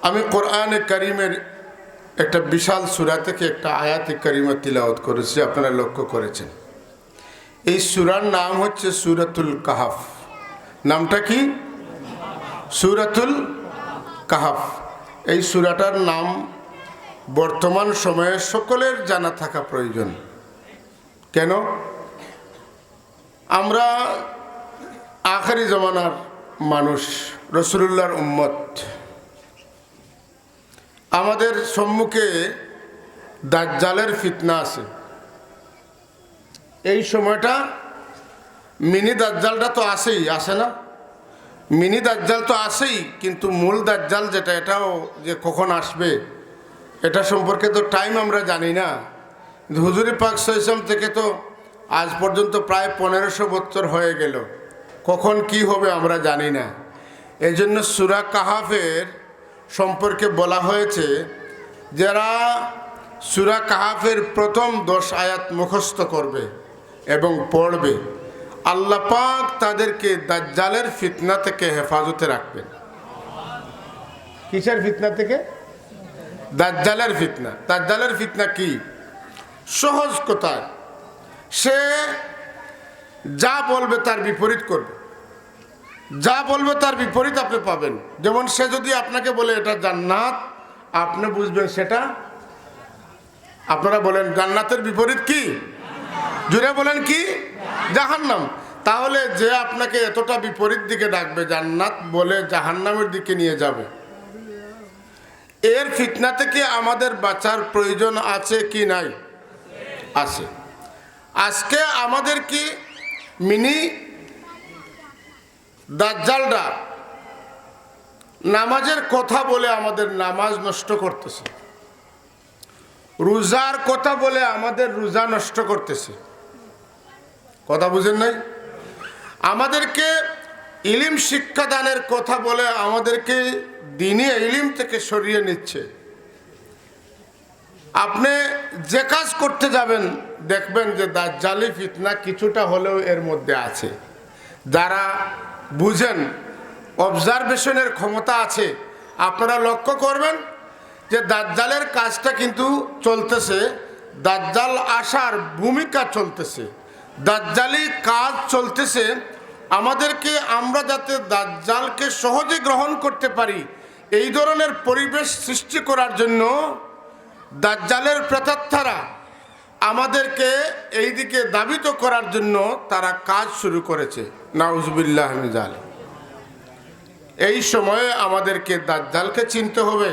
আমি কোরআনে কারিমের একটা বিশাল সূরা থেকে একটা আয়াতে কারিমা তিলাওয়াত করেছি, আপনারা লক্ষ্য করেছেন। এই সূরার নাম হচ্ছে সূরাতুল কাহাফ। নামটা কি? সূরাতুল কাহাফ। এই সূরাটার নাম বর্তমান সময়ে সকলের জানা থাকা প্রয়োজন। কেন? আমরা আখেরি জমানার মানুষ, রাসূলুল্লাহর উম্মত। আমাদের সম্মুখে দাজ্জালের ফিতনা আছে। এই সময়টা মিনি দাজ্জালটা তো আসেই, আসে না? মিনি দাজ্জাল তো আসেই, কিন্তু মূল দাজ্জাল যেটা, এটাও যে কখন আসবে এটা সম্পর্কে তো টাইম আমরা জানি না। হুজুর পাক সাল্লাল্লাহু আলাইহি ওয়াসাল্লাম থেকে তো আজ পর্যন্ত প্রায় 1500 বছর হয়ে গেল, কখন কি হবে আমরা জানি না। এই জন্য সূরা কাহাফের সম্পর্কে বলা হয়েছে, যারা সূরা কাহাফের প্রথম 10 আয়াত মুখস্থ করবে এবং পড়বে, আল্লাহ পাক তাদেরকে দাজ্জালের ফিতনা থেকে হেফাজতে রাখবেন। কিসের ফিতনা থেকে? দাজ্জালের ফিতনা। দাজ্জালের ফিতনা কি? সহজ কথায়, সে যা বলবে তার বিপরীত করবে, যা বলবে তার বিপরীত আপনি পাবেন। যেমন সে যদি আপনাকে বলে এটা জান্নাত, আপনি বুঝবেন সেটা, আপনারা বলেন জান্নাতের বিপরীত কি? জুড়ে বলেন কি? জাহান্নাম। তাহলে যে আপনাকে এতটা বিপরীত দিকে ডাকবে, জান্নাত বলে জাহান্নামের দিকে নিয়ে যাবে, এর ফিতনা থেকে আমাদের বাঁচার প্রয়োজন আছে কি নাই? আছে। আজকে আমাদের কি মিনি দাজ্জালরা নামাজের কথা বলে আমাদের নামাজ নষ্ট করতেছে, রোজার কথা বলে আমাদের রোজা নষ্ট করতেছে। কথা বুঝেন নাই? আমাদেরকে ইলম শিক্ষাদানের কথা বলে আমাদেরকে দ্বীনি ইলম থেকে সরিয়ে নিচ্ছে। আপনি যে কাজ করতে যাবেন দেখবেন যে দাজ্জালি ফিতনা কিছুটা হলেও এর মধ্যে আছে। যারা বুঝেন, অবজারভেশনের ক্ষমতা আছে, আপনারা লক্ষ্য করবেন যে দাজ্জালের কাজটা কিন্তু চলতেছে, দাজ্জাল আসার ভূমিকা চলতেছে, দাজ্জালি কাজ চলতেছে। আমাদেরকে, আমরা যাতে দাজ্জালকে সহজে গ্রহণ করতে পারি, এই ধরনের পরিবেশ সৃষ্টি করার জন্য দাজ্জালের প্রেতাত্মারা আমাদেরকে এই দিকে দাবিত করার জন্য তারা কাজ শুরু করেছে। নাউজুবিল্লাহ মিন যালিক। এই সময়ে আমাদেরকে দাজ্জালকে চিনতে হবে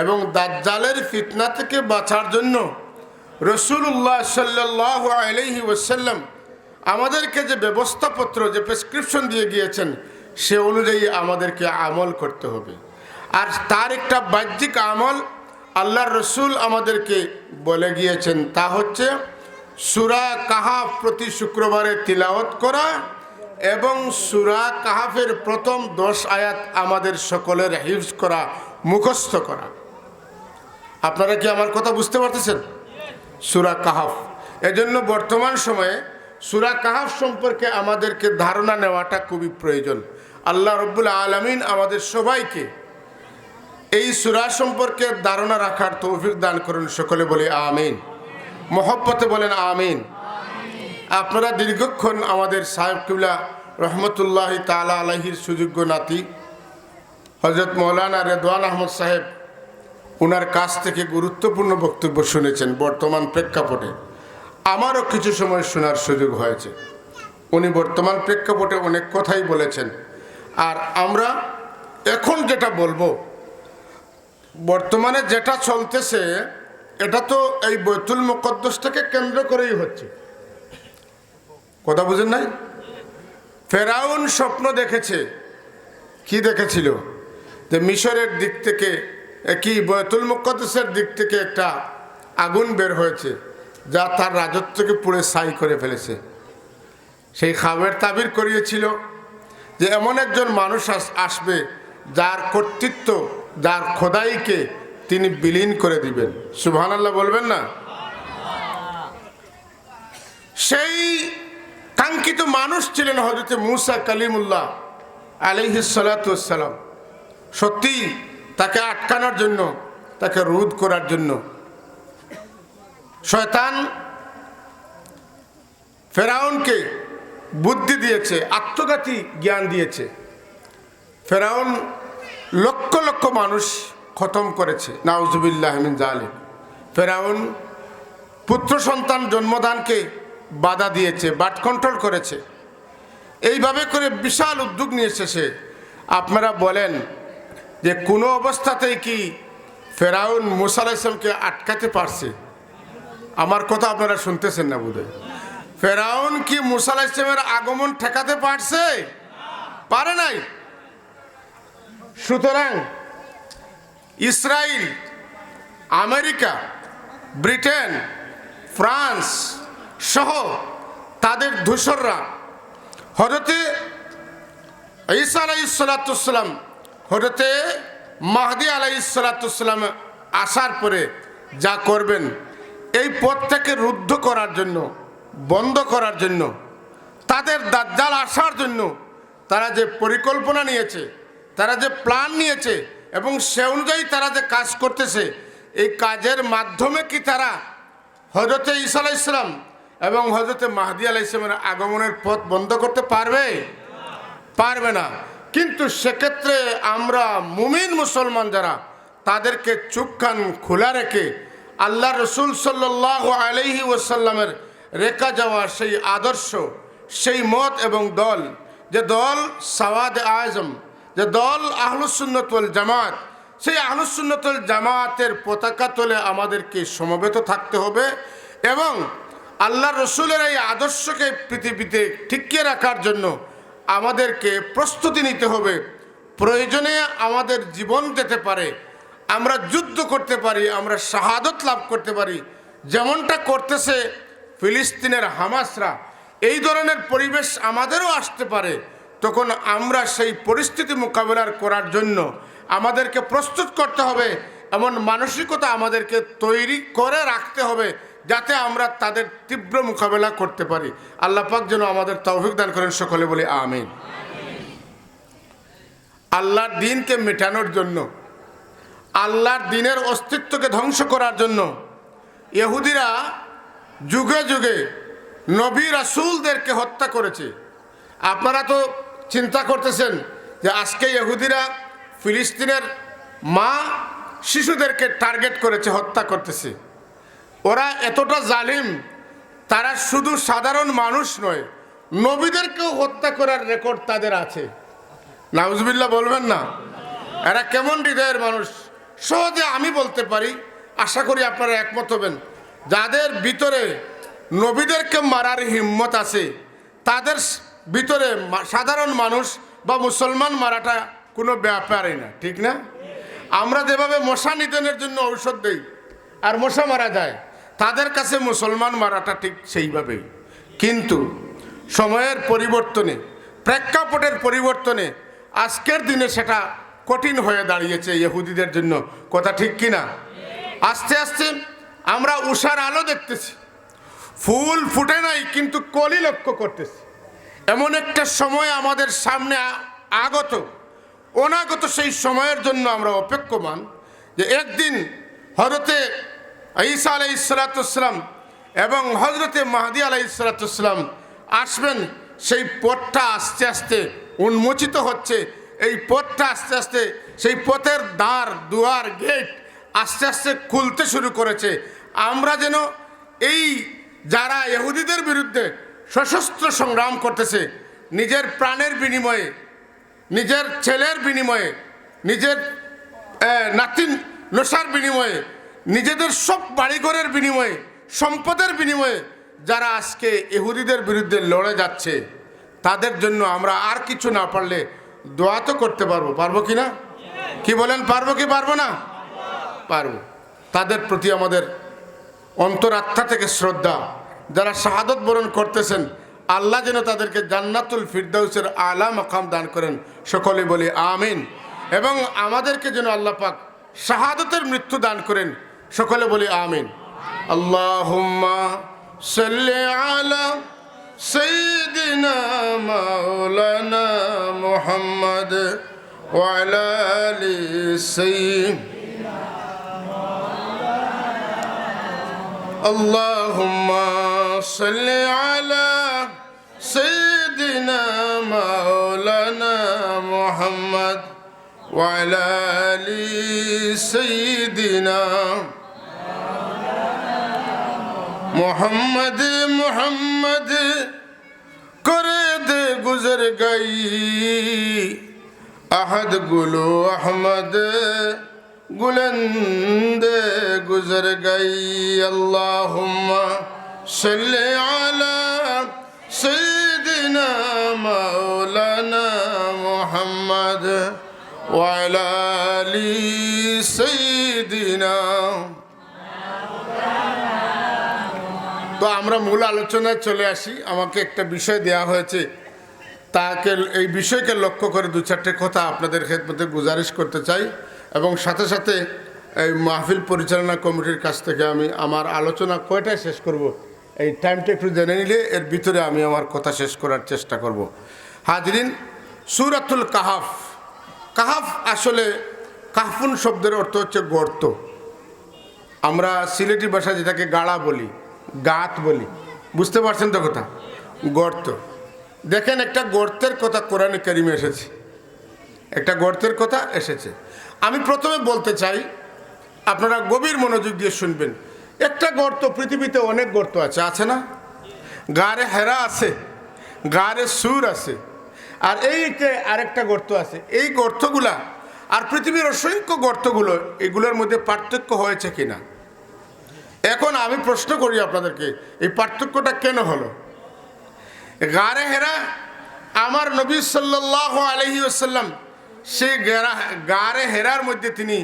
এবং দাজ্জালের ফিতনা থেকে বাঁচার জন্য রাসূলুল্লাহ সাল্লাল্লাহু আলাইহি ওয়াসাল্লাম আমাদেরকে যে ব্যবস্থাপত্র, যে প্রেসক্রিপশন দিয়ে গিয়েছেন, সে অনুযায়ী আমাদেরকে আমল করতে হবে। আর তার একটা বাহ্যিক আমল আল্লাহর রসুল আমাদেরকে বলে গিয়েছেন, তা হচ্ছে সূরা কাহাফ প্রতি শুক্রবারে তিলাওয়াত করা এবং সূরা কাহাফের প্রথম 10 আয়াত আমাদের সকলের হিফজ করা, মুখস্থ করা। আপনারা কি আমার কথা বুঝতে পারতেছেন? সূরা কাহাফ। এজন্য বর্তমান সময়ে সূরা কাহাফ সম্পর্কে আমাদেরকে ধারণা নেওয়াটা খুবই প্রয়োজন। আল্লাহ রাব্বুল আলামিন আমাদের সবাইকে এই সূরা সম্পর্কে ধারণা রাখার তৌফিক দান করুন। সকলে বলি আমিন। মহব্বতে বলেন আমিন। আপনারা দীর্ঘক্ষণ আমাদের সাহেব কিবলা রহমতুল্লাহি তাআলা আলাইহির সুযোগ্য নাতি হযরত মাওলানা রেদওয়ান আহমদ সাহেব, ওনার কাছ থেকে গুরুত্বপূর্ণ বক্তব্য শুনেছেন। বর্তমান প্রেক্ষাপটে আমারও কিছু সময় শোনার সুযোগ হয়েছে। উনি বর্তমান প্রেক্ষাপটে অনেক কথাই বলেছেন। আর আমরা এখন যেটা বলবো, বর্তমানে যেটা চলতেছে, এটা তো এই বাইতুল মুকদ্দাসটাকে কেন্দ্র করেই হচ্ছে। কথা বুঝেন নাই? ফেরাউন স্বপ্ন দেখেছে। কি দেখেছিল? যে মিশরের দিক থেকে, কি বাইতুল মুকদ্দাসের দিক থেকে একটা আগুন বের হয়েছে, যা তার রাজত্বকে পুড়ে ছাই করে ফেলেছে। সেই খাবের তাবির করিয়েছিল যে এমন একজন মানুষ আসবে যার কর্তৃত্ব, যার খোদাইকে তিনি বিলীন করে দিবেন। সুবহানাল্লাহ বলবেন না? সেই কাঙ্ক্ষিত মানুষ ছিলেন হযরত মুসা কালিমুল্লাহ আলাইহিস সালাতু ওয়াস সালাম। সত্যি তাকে আটকানোর জন্য, তাকে রোধ করার জন্য শয়তান ফেরাউনকে বুদ্ধি দিয়েছে, আত্মঘাতী জ্ঞান দিয়েছে। ফেরাউন লক্ষ লক্ষ মানুষ খতম করেছে, নাউজুবিল্লাহ মিন জালিক। ফেরাউন পুত্র সন্তান জন্মদানকে বাধা দিয়েছে, বাট কন্ট্রোল করেছে। এইভাবে করে বিশাল উদ্যোগ নিয়েছে সে। আপনারা বলেন যে কোনো অবস্থাতেই কি ফেরাউন মূসা আলাইহিস সালামকে আটকাতে পারছে? আমার কথা আপনারা শুনতেছেন না বোধহয়। ফেরাউন কি মূসা আলাইহিস সালামের আগমন ঠেকাতে পারছে? পারে নাই। সুতরাং ইসরায়েল, আমেরিকা, ব্রিটেন, ফ্রান্স সহ তাদের দোসররা হযরতে ঈসা আলাইহিস সালাম, হযরতে মাহদী আলাইহিস সালাম আসার পরে যা করবেন, এই পথটাকে রুদ্ধ করার জন্য, বন্ধ করার জন্য, তাদের দাজ্জাল আসার জন্য তারা যে পরিকল্পনা নিয়েছে, তারা যে প্ল্যান নিয়েছে এবং সে অনুযায়ী তারা যে কাজ করতেছে, এই কাজের মাধ্যমে কি তারা হযরতে ঈসা আলাইহিস সালাম এবং হযরতে মাহদী আলাইহিস সালামের আগমনের পথ বন্ধ করতে পারবে? পারবে না। কিন্তু সেক্ষেত্রে আমরা মুমিন মুসলমান যারা, তাদেরকে চোখ কান খোলা রেখে আল্লাহ রসুল সাল্লাল্লাহু আলাইহি ওয়াসাল্লামের রেখা যাওয়া সেই আদর্শ, সেই মত এবং দল, যে দল সাওয়াদ আজম, যে দল আহলুস সুন্নাত ওয়াল জামাত, সেই আহলুস সুন্নাত ওয়াল জামাতের পতাকা তলে আমাদেরকে সমবেত থাকতে হবে এবং আল্লাহ রসুলের এই আদর্শকে পৃথিবীতে টিকিয়ে রাখার জন্য আমাদেরকে প্রস্তুতি নিতে হবে। প্রয়োজনে আমাদের জীবন যেতে পারে, আমরা যুদ্ধ করতে পারি, আমরা শাহাদত লাভ করতে পারি, যেমনটা করতেছে ফিলিস্তিনের হামাসরা। এই ধরনের পরিবেশ আমাদেরও আসতে পারে। তখন আমরা সেই পরিস্থিতি মোকাবেলা করার জন্য আমাদেরকে প্রস্তুত করতে হবে, এমন মানসিকতা আমাদেরকে তৈরি করে রাখতে হবে যাতে আমরা তাদের তীব্র মোকাবেলা করতে পারি। আল্লাহ পাক যেন আমাদের তৌফিক দান করেন, সকলে বলি আমিন। আল্লাহর দ্বীনকে মেটানোর জন্য, আল্লাহর দ্বীনের অস্তিত্বকে ধ্বংস করার জন্য ইহুদিরা যুগে যুগে নবী রাসূলদেরকে হত্যা করেছে। আপনারা তো চিন্তা করতেছেন যে আজকে ইহুদিরা ফিলিস্তিনের মা শিশুদেরকে টার্গেট করেছে, হত্যা করতেছে। ওরা এতটা জালিম, তারা শুধু সাধারণ মানুষ নয়, নবীদেরকেও হত্যা করার রেকর্ড তাদের আছে। নাউজুবিল্লাহ বলবেন না? এরা কেমন হৃদয়ের মানুষ! সহজে আমি বলতে পারি, আশা করি আপনারা একমত হবেন, যাদের ভিতরে নবীদেরকে মারার হিম্মত আছে, তাদের ভিতরে সাধারণ মানুষ বা মুসলমান মারাটা কোনো ব্যাপারই না, ঠিক না? আমরা যেভাবে মশা নিধনের জন্য ঔষধ দেই আর মশা মারা যায়, তাদের কাছে মুসলমান মারাটা ঠিক সেইভাবেই। কিন্তু সময়ের পরিবর্তনে, প্রেক্ষাপটের পরিবর্তনে আজকের দিনে সেটা কঠিন হয়ে দাঁড়িয়েছে ইহুদিদের জন্য। কথা ঠিক কিনা? আস্তে আস্তে আমরা উষার আলো দেখতেছি, ফুল ফুটে নাই কিন্তু কলি লক্ষ্য করতেছি। এমন একটা সময় আমাদের সামনে আগত, অনাগত, সেই সময়ের জন্য আমরা অপেক্ষমান যে একদিন হযরতে ঈসা আলাইহিস সালাম এবং হযরতে মাহদী আলাইহিস সালাম আসবেন। সেই পথটা আস্তে আস্তে উন্মোচিত হচ্ছে, এই পথটা আস্তে আস্তে, সেই পথের দ্বার, দুয়ার, গেট আস্তে আস্তে খুলতে শুরু করেছে। আমরা যেন এই যারা ইহুদিদের বিরুদ্ধে সশস্ত্র সংগ্রাম করতেছে, নিজের প্রাণের বিনিময়ে, নিজের ছেলের বিনিময়ে, নিজের নাতিন নসার বিনিময়ে, নিজেদের সব বাড়িঘরের বিনিময়ে, সম্পদের বিনিময়ে যারা আজকে ইহুদিদের বিরুদ্ধে লড়ে যাচ্ছে, তাদের জন্য আমরা আর কিছু না পারলে দোয়া তো করতে পারবো। পারবো কি না? কি বলেন, পারবো কি পারবো না? পারবো। তাদের প্রতি আমাদের অন্তরাত্মা থেকে শ্রদ্ধা। যারা শাহাদত বরণ করতেছেন, আল্লাহ যেন তাদেরকে জান্নাতুল ফিরদাউসের আলা মাকাম দান করেন, সকলে বলি আমিন। এবং আমাদেরকে যেন আল্লাহ পাক শাহাদতের মৃত্যু দান করেন, সকলে বলি আমিন। আল্লাহুম্মা সাল্লি আলা সাইয়্যিদিনা মাওলানা মুহাম্মদ وعلى آل سيدنا اللهم صل على سيدنا مولانا محمد وعلى آل سيدنا محمد محمد করে দে গুজর গই আহাদ গুলো আহমদ গুলন্দ গুজর গই আল্লাহুম্মা সাল্লি আলা সাইয়্যিদিনা মাওলানা মুহাম্মদ ওয়া আলা আলি সাইয়্যিদিনা। তো আমরা মূল আলোচনায় চলে আসি। আমাকে একটা বিষয় দেওয়া হয়েছে, তাকে এই বিষয়কে লক্ষ্য করে দু চারটে কথা আপনাদের খেদমতে গুজারিশ করতে চাই এবং সাথে সাথে এই মাহফিল পরিচালনা কমিটির কাছ থেকে আমি আমার আলোচনা কয়টায় শেষ করব এই টাইমটা একটু জেনে নিলে এর ভিতরে আমি আমার কথা শেষ করার চেষ্টা করব। হাজরিন, সূরাতুল কাহাফ। কাহাফ আসলে কাহফুন শব্দের অর্থ হচ্ছে গর্ত। আমরা সিলেটি ভাষায় যেটাকে গাড়া বলি, গাত বলি, বুঝতে পারছেন তো কথা? গর্ত। দেখেন, একটা গর্তের কথা কোরআনে কারিমে এসেছে, একটা গর্তের কথা এসেছে। আমি প্রথমে বলতে চাই, আপনারা গভীর মনোযোগ দিয়ে শুনবেন। একটা গর্ত, পৃথিবীতে অনেক গর্ত আছে, আছে না? গারে হেরা আছে, গারে সুর আছে, আর এইতে আরেকটা গর্ত আছে। এই গর্তগুলা আর পৃথিবীর অসংখ্য গর্তগুলো, এগুলোর মধ্যে পার্থক্য হয়েছে কিনা? এখন আমি প্রশ্ন করি আপনাদেরকে, এই পার্থক্যটা কেন হলো? গারে হেরা, আমার নবী সাল্লাল্লাহু আলাইহি ওয়াসাল্লাম সেই গারে হেরার মধ্যে তিনি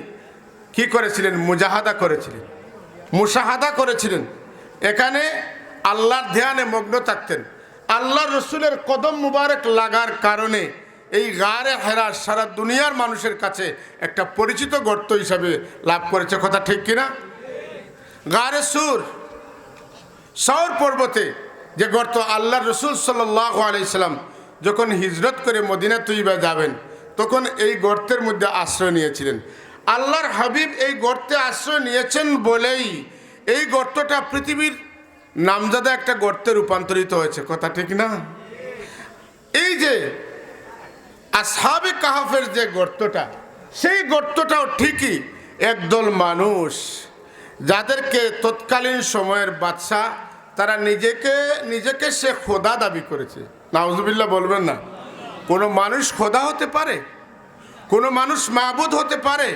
কি করেছিলেন? মুজাহাদা করেছিলেন, মুশাহাদা করেছিলেন। এখানে আল্লাহর ধ্যানে মগ্ন থাকতেন। আল্লাহ রসুলের কদম মুবারক লাগার কারণে এই গারে হেরা সারা দুনিয়ার মানুষের কাছে একটা পরিচিত গর্ত হিসাবে লাভ করেছে। কথা ঠিক কিনা? গারে সুর, সৌর পর্বতে যে গর্ত, আল্লাহ রসুল সাল্লাল্লাহু আলাইহি সাল্লাম যখন হিজরত করে মদিনা তৈবা যাবেন তখন এই গর্তের মধ্যে আশ্রয় নিয়েছিলেন। আল্লাহর হাবিব এই গর্তে আশ্রয় নিয়েছেন বলেই এই গর্তটা পৃথিবীর নামজাদা একটা গর্তে রূপান্তরিত হয়েছে। কথা ঠিক না? এই যে আসহাবে কাহাফের যে গর্তটা, সেই গর্তটাও ঠিকই একদল মানুষ যাদেরকে তৎকালীন সময়ের বাদশা, তারা নিজেকে সে খোদা দাবি করেছে। নাউজুবিল্লাহ বলবেন না? কোনো মানুষ খোদা হতে পারে? কোনো মানুষ মাবুদ হতে পারে?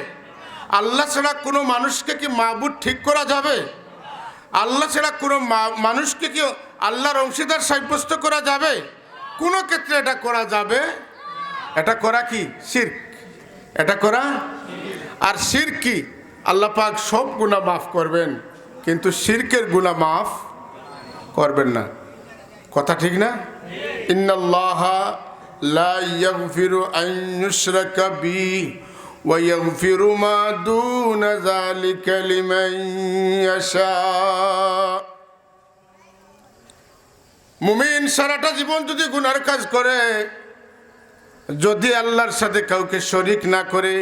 আল্লাহ ছাড়া কোনো মানুষকে কি মাবুদ ঠিক করা যাবে? আল্লাহ ছাড়া কোনো মানুষকে কি আল্লাহর অংশীদার সাব্যস্ত করা যাবে? কোনো ক্ষেত্রে এটা করা যাবে? এটা করা কি শিরক? এটা করা। আর শিরক কি? আল্লাহ পাক সব গুনাহ মাফ করবেন, কিন্তু শিরকের গুনাহ মাফ করবেন না। কথা ঠিক না? ইন্নাল্লাহা লা ইয়াগফিরু আন ইউশরাকা বিহি ওয়া ইয়াগফিরু মা দুনা যালিকা লিমান ইয়াশা। মুমিন সারাটা জীবন যদি গুনার কাজ করে, যদি আল্লাহর সাথে কাউকে শরীক না করে,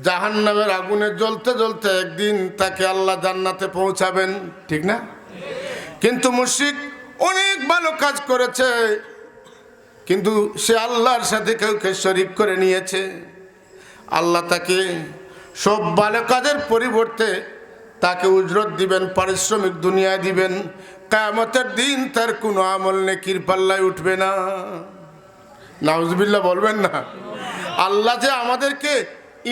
জাহান্নামের আগুনে জ্বলতে জ্বলতে একদিন তাকে আল্লাহ জান্নাতে পৌঁছাবেন। ঠিক না? কিন্তু মুশরিক অনেক ভালো কাজ করেছে, কিন্তু সে আল্লাহর সাথে কাউকে শরীক করে নিয়েছে। আল্লাহ তাকে সব ভালো কাজের পরিবর্তে তাকে উজরত দিবেন, পারিশ্রমিক দুনিয়ায় দিবেন। কিয়ামতের দিন তার কোনো আমল নেকির পাল্লায় উঠবে না। নাউজুবিল্লাহ বলবেন না? আল্লাহ যে আমাদেরকে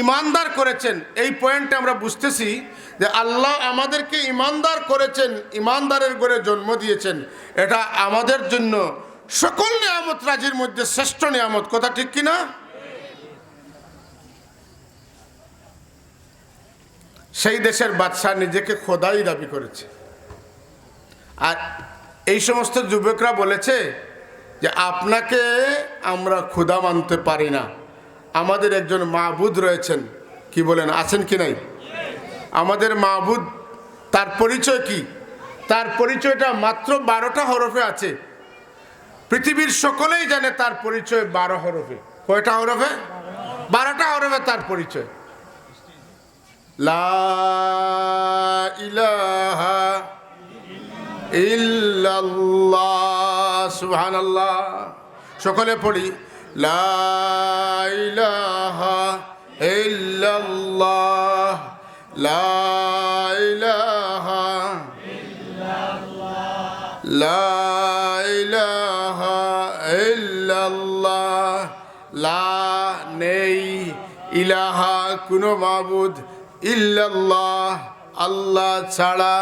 ইমানদার করেছেন, এই পয়েন্টে আমরা বুঝতেছি যে আল্লাহ আমাদেরকে ইমানদার করেছেন, ইমানদারের ঘরে জন্ম দিয়েছেন। এটা আমাদের জন্য সকল নিয়ামত রাজির মধ্যে শ্রেষ্ঠ নিয়ামত। কথা ঠিক কিনা? সেই দেশের বাদশা নিজেকে খোদাই দাবি করেছে, আর এই সমস্ত যুবকরা বলেছে যে আপনাকে আমরা খোদা মানতে পারি না, আমাদের একজন মাবুদ রয়েছেন। কি বলেন? আছেন কি নাই? আমাদের মাবুদ, তার পরিচয় কি? তার পরিচয়টা মাত্র 12টা হরফে আছে। পৃথিবীর সকলেই জানে তার পরিচয় 12 হরফে। কয়টা হরফে? 12টা হরফে তার পরিচয়। লা ইলাহা ইল্লাল্লাহ, সুবহানাল্লাহ। সকলে পড়ি, লা ইলাহা ইল্লাল্লাহ, লা ইলাহা লা ইলাহা ইল্লাল্লাহ। লা নেই, ইলাহা কোনো মাবুদ, ইল্লাল্লাহ আল্লাহ ছাড়া,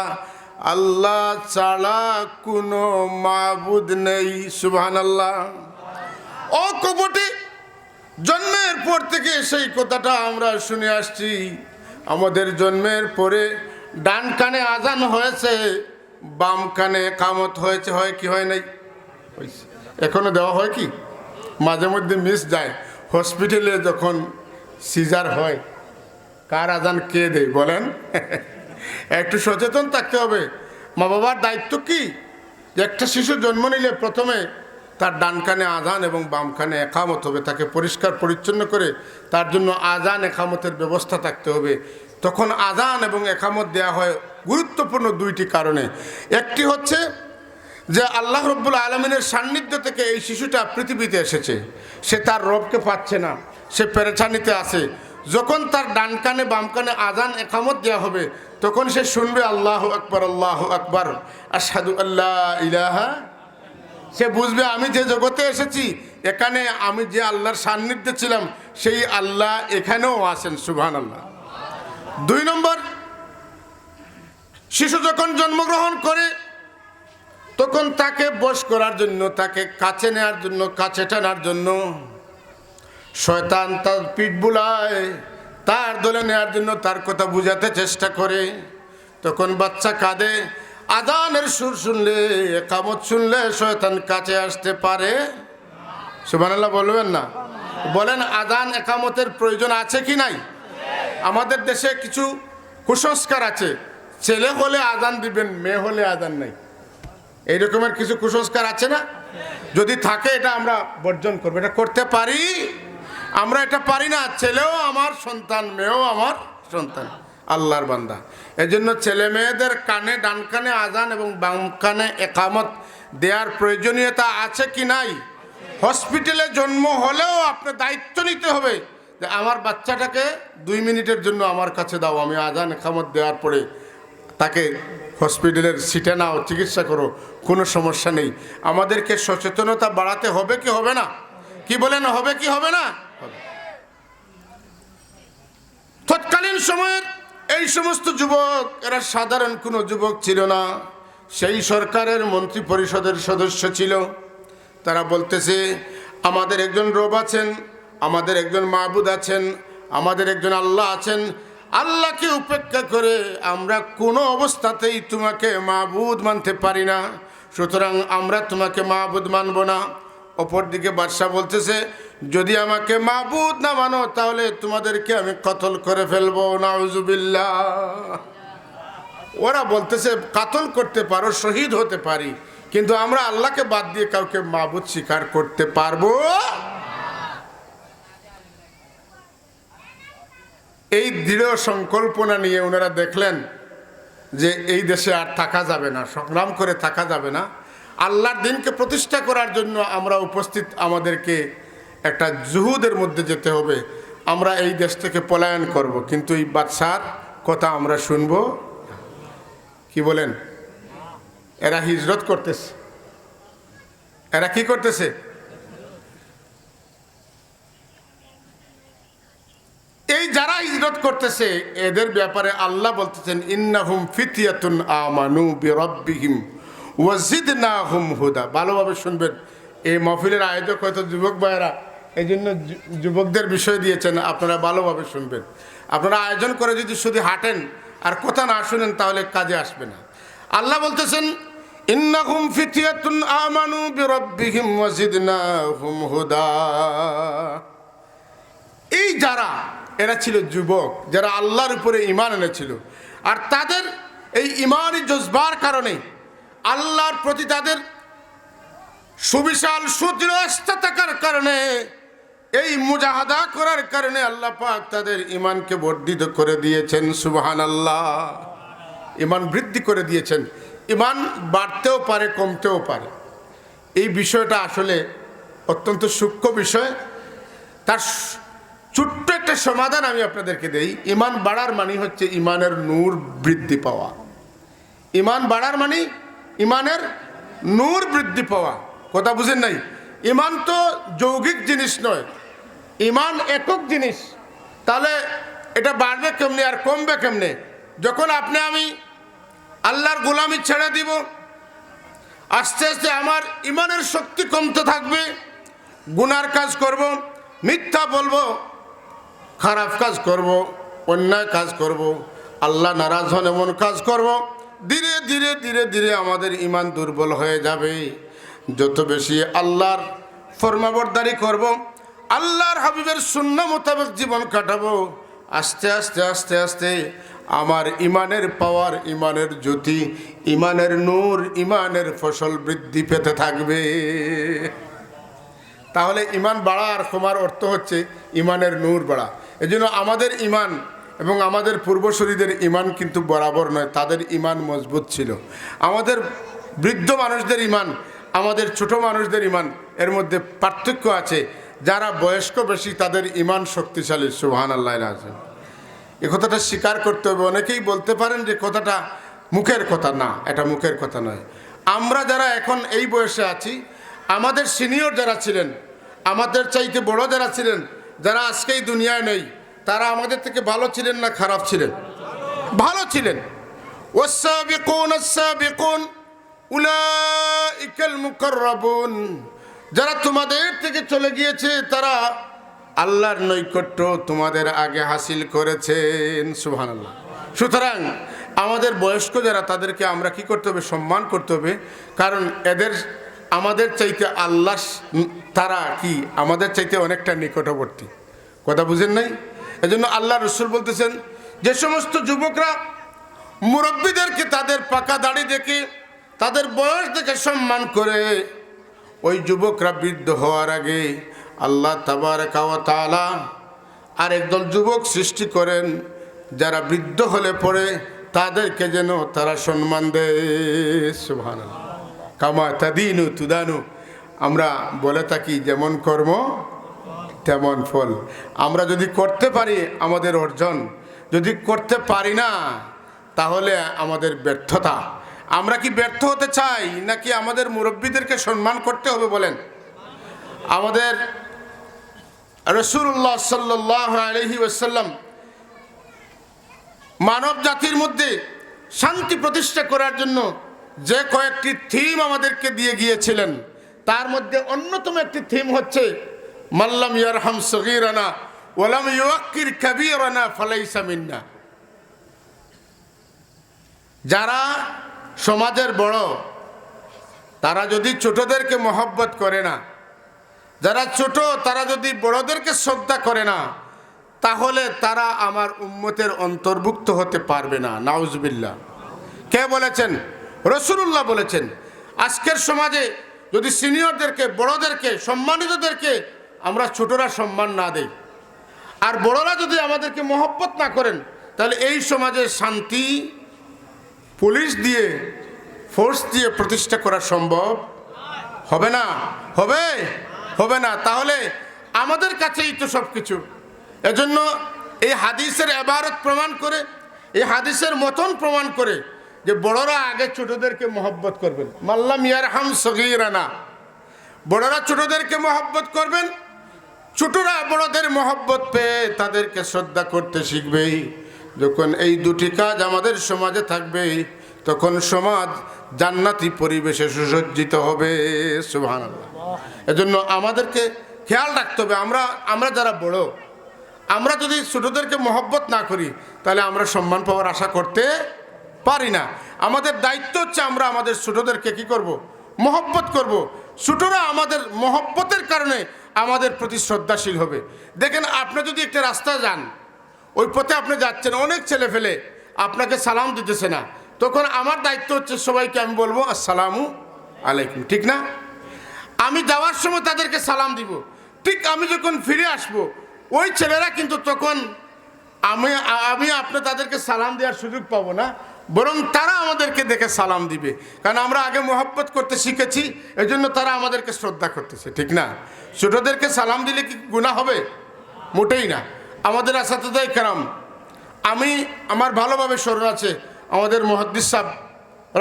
আল্লাহ ছাড়া কোনো মাবুদ নেই, সুবহানাল্লাহ। ও কপটি, জন্মের পর থেকে সেই কথাটা আমরা শুনে আসছি। আমাদের জন্মের পরে ডান কানে আজান হয়েছে, বাম কানে কামত হয়েছে, হয় কি হয় নাই? এখনো দেওয়া হয় কি? মাঝে মধ্যে মিস যায়। হসপিটালে যখন সিজার হয়, কার আজান কে দেয় বলেন? একটু সচেতন থাকতে হবে। মা বাবার দায়িত্ব কি? যে একটা শিশু জন্ম নিলে প্রথমে তার ডান কানে আজান এবং বাম কানে একামত হবে, তাকে পরিষ্কার পরিচ্ছন্ন করে তার জন্য আজান একামতের ব্যবস্থা থাকতে হবে। তখন আজান এবং একামত দেয়া হয় গুরুত্বপূর্ণ দুইটি কারণে। একটি হচ্ছে যে আল্লাহ রব্বুল আলমিনের সান্নিধ্য থেকে এই শিশুটা পৃথিবীতে এসেছে, সে তার রবকে পাচ্ছে না, সে পেরেছানিতে আছে। যখন তার ডান কানে বাম কানে আজান একামত দেওয়া হবে, তখন সে শুনবে আল্লাহু আকবার, আল্লাহু আকবার, আশহাদু আল্লা ইলাহা। সে বুঝবে আমি যে জগতে এসেছি, এখানে আমি যে আল্লাহর সান্নিধ্যে ছিলাম, সেই আল্লাহ এখানেও আছেন, সুবহানাল্লাহ। 2 নম্বর, শিশু যখন জন্মগ্রহণ করে তখন তাকে বশ করার জন্য, তাকে কাছে নেওয়ার জন্য, কাছে টানার জন্য শয়তান তার পিঠ বুলায়, তার দলে নেওয়ার জন্য তার কথা বুঝাতে চেষ্টা করে। তখন বাচ্চা কাঁদে। আজানের সুর শুনলে, একামত শুনলে শয়তান কাছে আসতে পারে? সুবহানাল্লাহ বলবেন না? বলেন, আজান একামতের প্রয়োজন আছে কি নাই? আমাদের দেশে কিছু কুসংস্কার আছে, ছেলে হলে আজান দিবেন, মেয়ে হলে আজান নাই। এই রকমের কিছু কুসংস্কার আছে না? যদি থাকে এটা আমরা বর্জন করবো। এটা করতে পারি? আমরা এটা পারি না। ছেলেও আমার সন্তান, মেয়েও আমার সন্তান, আল্লাহর বান্দা। এজন্য ছেলে মেয়েদের কানে ডান কানে আজান এবং বাম কানে একামত দেওয়ার প্রয়োজনীয়তা আছে কি নাই? হসপিটালে জন্ম হলেও আপনার দায়িত্ব নিতে হবে যে আমার বাচ্চাটাকে 2 মিনিটের জন্য আমার কাছে দাও, আমি আজান একামত দেওয়ার পরে তাকে হসপিটালের সিটে নাও, চিকিৎসা করো, কোনো সমস্যা নেই। আমাদেরকে সচেতনতা বাড়াতে হবে কি হবে না? কি বলেন, হবে কি হবে না? তৎকালীন সময়ের এই সমস্ত যুবক, এরা সাধারণ কোনো যুবক ছিল না, সেই সরকারের মন্ত্রী পরিষদের সদস্য ছিল। তারা বলতেছে আমাদের একজন রব আছেন, আমাদের একজন মাবুদ আছেন, আমাদের একজন আল্লাহ আছেন। আল্লাহকে উপেক্ষা করে আমরা কোনো অবস্থাতেই তোমাকে মাবুদ মানতে পারি না, সুতরাং আমরা তোমাকে মাবুদ মানব না। অপরদিকে বাদশা বলতেছে যদি আমাকে মাবুদ না মানো তাহলে তোমাদেরকে আমি কতল করে ফেলবো, নাউজুবিল্লাহ। ওরা বলতেছে কাতল করতে পারো, শহীদ হতে পারি, কিন্তু আমরা আল্লাহকে বাদ দিয়ে কাউকে মাবুদ স্বীকার করতে পারবো। এই দৃঢ় সংকল্পনা নিয়ে ওনারা দেখলেন যে এই দেশে আর থাকা যাবে না, সংগ্রাম করে থাকা যাবে না, আল্লাহর দিনকে প্রতিষ্ঠা করার জন্য আমরা উপস্থিত, আমাদেরকে একটা জুহুদের মধ্যে যেতে হবে, আমরা এই দেশ থেকে পলায়ন করব, কিন্তু এই বাদশার কথা আমরা শুনব। কি বলেন? এরা হিজরত করতেছে। এরা কি করতেছে? এই যারা হিজরত করতেছে এদের ব্যাপারে আল্লাহ বলতেছেন ইন্নাহুম ফিতয়াতুন আমানু বিরাব্বিহিম ওয়াজিদনাহুম হুদা। ভালোভাবে শুনবেন, এই মাহফিলের আয়োজক হয়তো যুবক ভাইয়েরা, এই জন্য যুবকদের বিষয় দিয়েছেন, আপনারা ভালোভাবে শুনবেন। আপনারা আয়োজন করে যদি শুধু হাঁটেন আর কথা না শুনেন তাহলে কাজে আসবে না। আল্লাহ বলতেছেন ইন্নাহুম ফিতয়াতুন আমানু বিরাব্বিহিম ওয়াজিদনাহুম হুদা। এই যারা, এরা ছিল যুবক যারা আল্লাহর উপরে ঈমান এনেছিল, আর তাদের এই ঈমানি জজবার কারণে, আল্লাহর প্রতি তাদের সুবিশাল সুদৃঢ় আস্থা থাকার কারণে এই মুজাহাদা করার কারণে আল্লাহ পাক তাদের ঈমানকে বর্ধিত করে দিয়েছেন। সুবহানাল্লাহ। ঈমান বৃদ্ধি করে দিয়েছেন। ঈমান বাড়তেও পারে, কমতেও পারে। এই বিষয়টা আসলে অত্যন্ত সূক্ষ্ম বিষয়। তার ছোট্ট একটা সমাধান আমি আপনাদেরকে দেই। ঈমান বাড়ার মানে হচ্ছে ঈমানের নূর বৃদ্ধি পাওয়া। ঈমান বাড়ার মানে ঈমানের নূর বৃদ্ধি পাওয়া। কথা বুঝেন নাই? ঈমান তো যৌগিক জিনিস নয়, ঈমান একক জিনিস। তাহলে এটা বাড়বে কেমনে আর কমবে কেমনে? যখন আপনি আমি আল্লাহর গোলামি ছেড়ে দিব, আস্তে আস্তে আমার ঈমানের শক্তি কমতে থাকবে। গুনার কাজ করব, মিথ্যা বলবো, খারাপ কাজ করব, অন্যায় কাজ করব, আল্লাহ নারাজ হন এমন কাজ করব। ধীরে ধীরে ধীরে ধীরে আমাদের ঈমান দুর্বল হয়ে যাবে। যত বেশি আল্লাহর ফরমাবরদারি করব, আল্লাহর হাবিবের সুন্নাহ মোতাবেক জীবন কাটাবো, আস্তে আস্তে আস্তে আস্তে আমার ঈমানের পাওয়ার, ঈমানের জ্যোতি, ঈমানের নূর, ঈমানের ফসল বৃদ্ধি পেতে থাকবে। তাহলে ঈমান বাড়া আর কমার অর্থ হচ্ছে ঈমানের নূর বাড়া। এজন্য আমাদের ঈমান এবং আমাদের পূর্বসূরীদের ঈমান কিন্তু বরাবর নয়। তাদের ঈমান মজবুত ছিল। আমাদের বৃদ্ধ মানুষদের ঈমান, আমাদের ছোট মানুষদের ঈমান, এর মধ্যে পার্থক্য আছে। যারা বয়স্ক বেশি তাদের ঈমান শক্তিশালী। সুবহানাল্লাহ। এই কথাটা স্বীকার করতে হবে। অনেকেই বলতে পারেন যে কথাটা মুখের কথা। না, এটা মুখের কথা নয়। আমরা যারা এখন এই বয়সে আছি, আমাদের সিনিয়র যারা ছিলেন, আমাদের চাইতে বড় যারা ছিলেন, যারা আজকেই দুনিয়ায় নেই, তারা আমাদের থেকে ভালো ছিলেন না খারাপ ছিলেন? ভালো ছিলেন। ওয়াস-সাবিকুন আস-সাবিকুন উলাইকাল মুকাররাবুন। যারা তোমাদের থেকে চলে গিয়েছে তারা আল্লাহর নৈকট্য তোমাদের আগে হাসিল করেছেন। সুবহানাল্লাহ। সুতরাং আমাদের বয়স্ক যারা, তাদেরকে আমরা কি করতে হবে? সম্মান করতে হবে। কারণ এদের আমাদের চাইতে আল্লাহ, তারা কি আমাদের চাইতে অনেকটা নিকটবর্তী। কথা বুঝেন নাই? এজন্য আল্লাহ রাসূল বলতেছেন, যে সমস্ত যুবকরা মুরব্বীদেরকে তাদের পাকা দাড়ি দেখে, তাদের বয়স দেখে সম্মান করে, ওই যুবকরা বৃদ্ধ হওয়ার আগে আল্লাহ তাবারাকা ওয়া তাআলা আর একদল যুবক সৃষ্টি করেন, যারা বৃদ্ধ হলে পরে তাদেরকে যেন তারা সম্মান দেয়। সুবহানাল্লাহ। কামা তাদিনু তুদানু। আমরা বলে থাকি, যেমন কর্ম তেমন ফল। আমরা যদি করতে পারি আমাদের অর্জন, যদি করতে পারি না তাহলে আমাদের ব্যর্থতা। আমরা কি ব্যর্থ হতে চাই নাকি আমাদের মুরব্বীদেরকে সম্মান করতে হবে? বলেন। আমাদের রাসূলুল্লাহ সাল্লাল্লাহু আলাইহি ওয়াসাল্লাম মানব জাতির মধ্যে শান্তি প্রতিষ্ঠা করার জন্য যে কয়েকটি থিম আমাদেরকে দিয়ে গিয়েছিলেন, তার মধ্যে অন্যতম একটি থিম হচ্ছে মাল্লাম ইয়ারহাম সগীরানা ওয়ালাম ইউওয়াক্কির কাবীরানা ফালাইসা মিন্না। যারা সমাজের বড়, তারা যদি ছোটদেরকে মহব্বত করে না, যারা ছোট তারা যদি বড়দেরকে শ্রদ্ধা করে না, তাহলে তারা আমার উম্মতের অন্তর্ভুক্ত হতে পারবে না। নাউজুবিল্লাহ। কে বলেছেন? রাসূলুল্লাহ বলেছেন। আজকের সমাজে যদি সিনিয়রদেরকে, বড়দেরকে, সম্মানিতদেরকে আমরা ছোটরা সম্মান না দেই, আর বড়রা যদি আমাদেরকে মহব্বত না করেন, তাহলে এই সমাজে শান্তি পুলিশ দিয়ে, ফোর্স দিয়ে প্রতিষ্ঠা করা সম্ভব হবে না। হবে না। তাহলে আমাদের কাছেই তো সব কিছু। এজন্য এই হাদিসের ইবারত প্রমাণ করে, এই হাদিসের মতন প্রমাণ করে যে বড়রা আগে ছোটদেরকে মহব্বত করবেন। মাল্লাম ইয়ারহাম সগীরানা। বড়রা ছোটদেরকে মহব্বত করবেন, ছোটরা বড়দের মহব্বত পেয়ে তাদেরকে শ্রদ্ধা করতে শিখবে। যখন এই দুটি কাজ আমাদের সমাজে থাকবে, তখন সমাজ জান্নাতি পরিবেশে সুসজ্জিত হবে। সুবহানাল্লাহ। এজন্য আমাদেরকে খেয়াল রাখতে হবে, আমরা যারা বড়, আমরা যদি ছোটদেরকে মহব্বত না করি তাহলে আমরা সম্মান পাওয়ার আশা করতে পারি না। আমাদের দায়িত্ব হচ্ছে আমরা আমাদের ছোটদেরকে কি করব? মহব্বত করব। ছোটরা আমাদের মহব্বতের কারণে আমাদের প্রতি শ্রদ্ধাশীল হবে। দেখেন, আপনি যদি একটা রাস্তা যান, ওই পথে আপনি যাচ্ছেন, অনেক ছেলে ফেলে আপনাকে সালাম দিতেছে না, তখন আমার দায়িত্ব হচ্ছে সবাইকে আমি বলবো আসসালামু আলাইকুম, ঠিক না? আমি যাওয়ার সময় তাদেরকে সালাম দিব। ঠিক আমি যখন ফিরে আসব ওই ছেলেরা কিন্তু তখন আমি আপনি তাদেরকে সালাম দেওয়ার সুযোগ পাবো না, বরং তারা আমাদেরকে দেখে সালাম দিবে। কারণ আমরা আগে মোহাব্বত করতে শিখেছি, এই জন্য তারা আমাদেরকে শ্রদ্ধা করতেছে, ঠিক না? ছোটদেরকে সালাম দিলে কি গুনাহ হবে? মোটেই না। আমাদের আসাতেদাই কেরাম, আমি আমার ভালোভাবে স্মরণ আছে, আমাদের মুহাদ্দিস সাহেব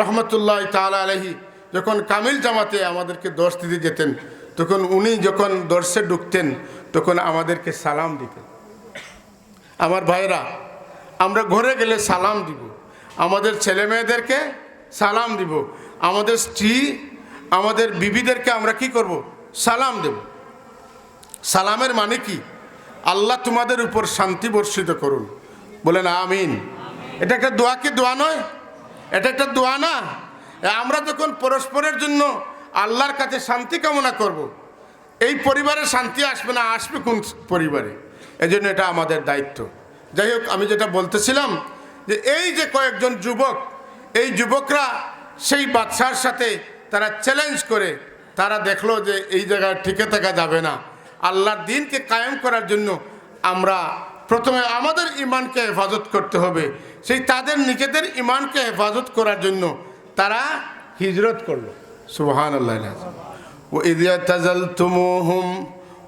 রহমতুল্লাহ তাআলা আলাইহি যখন কামিল জামাতে আমাদেরকে দর্শ দিতে যেতেন, তখন উনি যখন দর্শে ঢুকতেন তখন আমাদেরকে সালাম দিতেন। আমার ভাইরা, আমরা ঘরে গেলে সালাম দিব, আমাদের ছেলে মেয়েদেরকে সালাম দিব, আমাদের স্ত্রী আমাদের বিবিদেরকে আমরা কি করব? সালাম দেব। সালামের মানে কি? আল্লাহ তোমাদের উপর শান্তি বর্ষিত করুন, বলেন আমিন। এটা একটা দোয়া কি দোয়া নয়? এটা একটা দোয়া না? আমরা যখন পরস্পরের জন্য আল্লাহর কাছে শান্তি কামনা করব, এই পরিবারে শান্তি আসবে না, আসবে কোন পরিবারে? এজন্য এটা আমাদের দায়িত্ব। যাই হোক, আমি যেটা বলতেছিলাম যে এই যে কয়েকজন যুবক, এই যুবকরা সেই বাদশার সাথে তারা চ্যালেঞ্জ করে, তারা দেখলো যে এই জায়গায় টিকে থাকা যাবে না, আল্লাহর দ্বীনকে কায়েম করার জন্য আমরা প্রথমে আমাদের ইমানকে হেফাজত করতে হবে। সেই তাদের নিজেদের ইমানকে হেফাজত করার জন্য তারা হিজরত করলো। সুবহানাল্লাহ। وَإِذْ اعْتَزَلْتُمُوهُمْ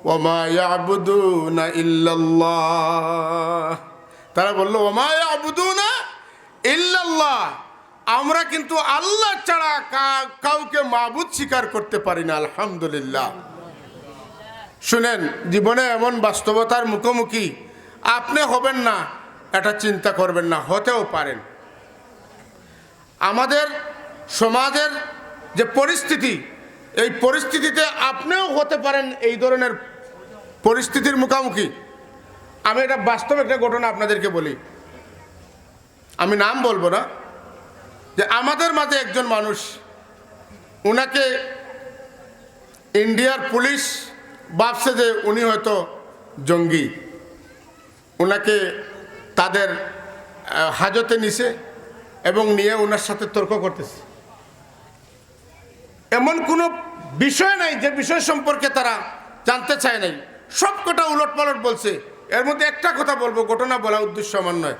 وَمَا يَعْبُدُونَ إِلَّا اللَّهَ, তারা বললো ওমা ইয়াবুদুনা ইল্লাল্লাহ, আমরা কিন্তু আল্লাহ ছাড়া কাউকে মাবুদ স্বীকার করতে পারি না। আলহামদুলিল্লাহ। শুনেন, জীবনে এমন বাস্তবতার মুখোমুখি আপনি হবেন না এটা চিন্তা করবেন না, হতেও পারেন। আমাদের সমাজের যে পরিস্থিতি, এই পরিস্থিতিতে আপনিও হতে পারেন এই ধরনের পরিস্থিতির মুখোমুখি। আমি এটা বাস্তব একটা ঘটনা আপনাদেরকে বলি, আমি নাম বলবো না। যে আমাদের মাঝে একজন মানুষ, উনাকে ইন্ডিয়ার পুলিশ ভাবছে যে উনি হয়তো জঙ্গি, উনাকে তাদের হাজতে নিছে এবং নিয়ে ওনার সাথে তর্ক করতেছে। এমন কোনো বিষয় নাই যে বিষয় সম্পর্কে তারা জানতে চায় নাই, সব কটা উলটপালট বলছে। এর মধ্যে একটা কথা বলবো, ঘটনা বলা উদ্দেশ্য আমার নয়।